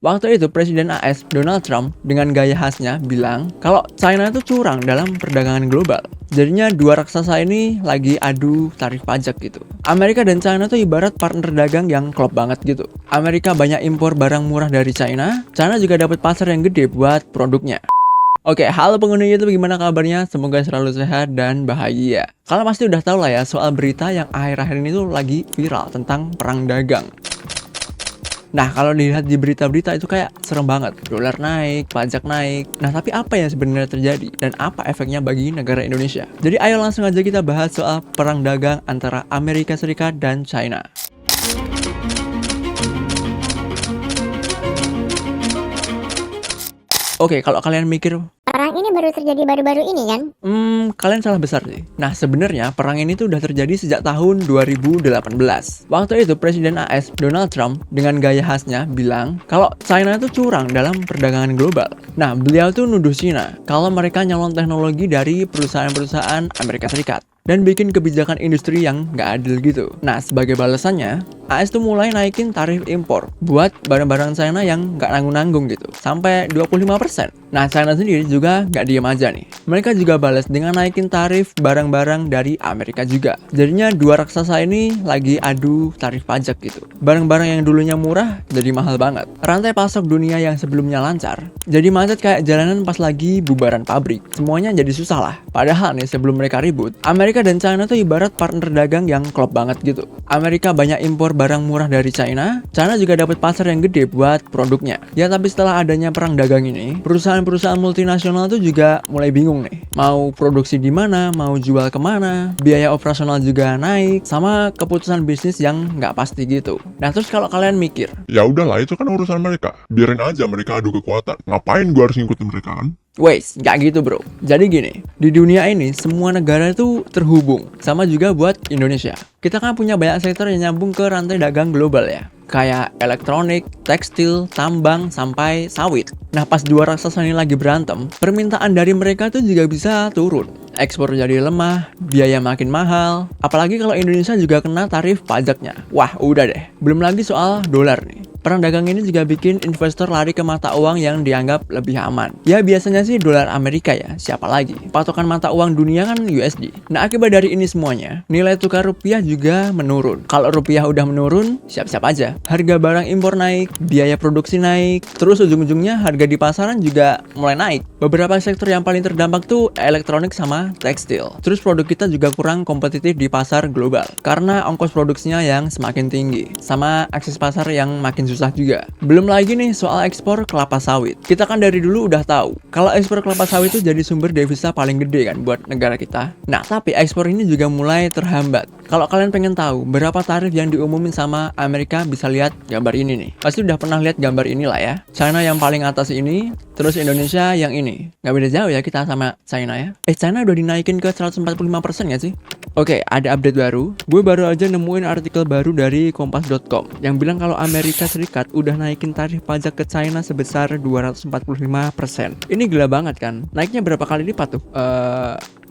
Waktu itu Presiden AS Donald Trump dengan gaya khasnya bilang kalau China itu curang dalam perdagangan global. Jadinya dua raksasa ini lagi adu tarif pajak gitu. Amerika dan China tuh ibarat partner dagang yang klop banget gitu. Amerika banyak impor barang murah dari China, China juga dapat pasar yang gede buat produknya. Oke, halo pengguna YouTube, gimana kabarnya? Semoga selalu sehat dan bahagia. Kalian pasti udah tahu lah ya soal berita yang akhir-akhir ini tuh lagi viral tentang perang dagang. Nah, kalau dilihat di berita-berita itu kayak serem banget. Dolar naik, pajak naik. Nah, tapi apa yang sebenarnya terjadi? Dan apa efeknya bagi negara Indonesia? Jadi ayo langsung aja kita bahas soal perang dagang antara Amerika Serikat dan China. Oke, kalau kalian mikir Perang ini baru terjadi baru-baru ini kan? kalian salah besar sih. Nah, sebenarnya perang ini tuh udah terjadi sejak tahun 2018. Waktu itu Presiden AS Donald Trump dengan gaya khasnya bilang kalau China tuh curang dalam perdagangan global. Nah, beliau tuh nuduh China kalau mereka nyolong teknologi dari perusahaan-perusahaan Amerika Serikat dan bikin kebijakan industri yang nggak adil gitu. Nah, sebagai balasannya, AS tuh mulai naikin tarif impor buat barang-barang China yang nggak nanggung-nanggung gitu, sampai 25%. Nah, China sendiri juga nggak diem aja nih. Mereka juga balas dengan naikin tarif barang-barang dari Amerika juga. Jadinya dua raksasa ini lagi adu tarif pajak gitu. Barang-barang yang dulunya murah jadi mahal banget. Rantai pasok dunia yang sebelumnya lancar jadi macet kayak jalanan pas lagi bubaran pabrik. Semuanya jadi susah lah. Padahal nih sebelum mereka ribut, Amerika dan China tuh ibarat partner dagang yang klop banget gitu. Amerika banyak impor barang murah dari China, China juga dapat pasar yang gede buat produknya. Ya tapi setelah adanya perang dagang ini, perusahaan-perusahaan multinasional tuh juga mulai bingung nih. Mau produksi di mana, mau jual kemana, biaya operasional juga naik, sama keputusan bisnis yang nggak pasti gitu. Nah terus kalau kalian mikir, Ya udahlah, itu kan urusan mereka. Biarin aja mereka adu kekuatan. Ngapain gua harus ngikutin mereka kan? wait, nggak gitu bro. Jadi gini, di dunia ini semua negara itu terhubung. Sama juga buat Indonesia. Kita kan punya banyak sektor yang nyambung ke rantai dagang global ya. Kayak elektronik, tekstil, tambang, sampai sawit. Nah pas dua raksasa ini lagi berantem, permintaan dari mereka tuh juga bisa turun. Ekspor jadi lemah, biaya makin mahal. Apalagi kalau Indonesia juga kena tarif pajaknya. Wah udah deh, belum lagi soal dolar nih. Perang dagang ini juga bikin investor lari ke mata uang yang dianggap lebih aman. Ya biasanya sih dolar Amerika ya, siapa lagi? Patokan mata uang dunia kan USD. Nah akibat dari ini semuanya, nilai tukar rupiah juga menurun. Kalau rupiah udah menurun, siap-siap aja. Harga barang impor naik, biaya produksi naik, terus ujung-ujungnya harga di pasaran juga mulai naik. Beberapa sektor yang paling terdampak tuh elektronik sama tekstil. Terus produk kita juga kurang kompetitif di pasar global karena ongkos produksinya yang semakin tinggi, sama akses pasar yang makin susah juga. Belum lagi nih soal ekspor kelapa sawit. Kita kan dari dulu udah tahu kalau ekspor kelapa sawit itu jadi sumber devisa paling gede kan buat negara kita. Nah, tapi ekspor ini juga mulai terhambat. Kalau kalian pengen tahu berapa tarif yang diumumin sama Amerika, bisa lihat gambar ini nih. Pasti udah pernah lihat gambar inilah ya. China yang paling atas ini, terus Indonesia yang ini. Nggak beda jauh ya kita sama China ya. China udah dinaikin ke 145% nggak sih? Oke, ada update baru. Gue baru aja nemuin artikel baru dari kompas.com yang bilang kalau Amerika Serikat udah naikin tarif pajak ke China sebesar 245%. Ini gila banget kan? Naiknya berapa kali lipat tuh?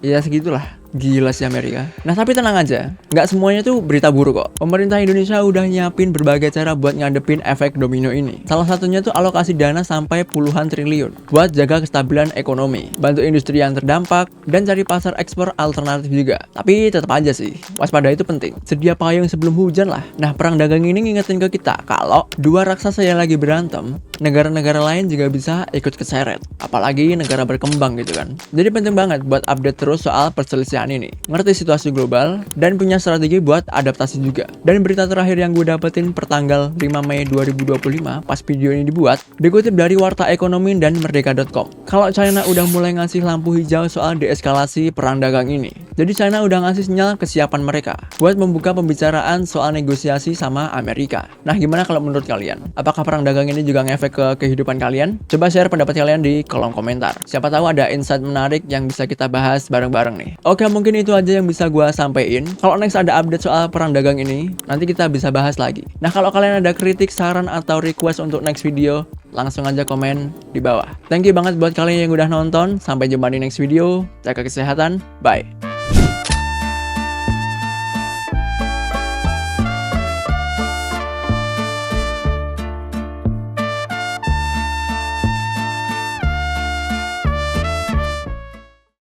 Ya segitulah. Gila sih Amerika. Nah tapi tenang aja, nggak semuanya tuh berita buruk kok. Pemerintah Indonesia udah nyiapin berbagai cara buat ngadepin efek domino ini. Salah satunya tuh alokasi dana sampai puluhan triliun buat jaga kestabilan ekonomi, bantu industri yang terdampak, dan cari pasar ekspor alternatif juga. Tapi tetap aja sih, waspada itu penting. Sedia payung sebelum hujan lah. Nah perang dagang ini ngingetin ke kita kalau dua raksasa yang lagi berantem, negara-negara lain juga bisa ikut keseret. Apalagi negara berkembang gitu kan. Jadi penting banget buat update terus soal perselisihan ini, ngerti situasi global, dan punya strategi buat adaptasi juga. Dan berita terakhir yang gue dapetin pertanggal 5 Mei 2025 pas video ini dibuat, dikutip dari Warta Ekonomi dan Merdeka.com. Kalau China udah mulai ngasih lampu hijau soal deeskalasi perang dagang ini. Jadi China udah ngasih sinyal kesiapan mereka buat membuka pembicaraan soal negosiasi sama Amerika. Nah gimana kalau menurut kalian? Apakah perang dagang ini juga ngefek ke kehidupan kalian? Coba share pendapat kalian di kolom komentar. Siapa tahu ada insight menarik yang bisa kita bahas bareng-bareng nih. Oke, mungkin itu aja yang bisa gue sampein. Kalau next ada update soal perang dagang ini, nanti kita bisa bahas lagi. Nah kalau kalian ada kritik, saran, atau request untuk next video, langsung aja komen di bawah. Thank you banget buat kalian yang udah nonton. Sampai jumpa di next video. Jaga kesehatan. Bye.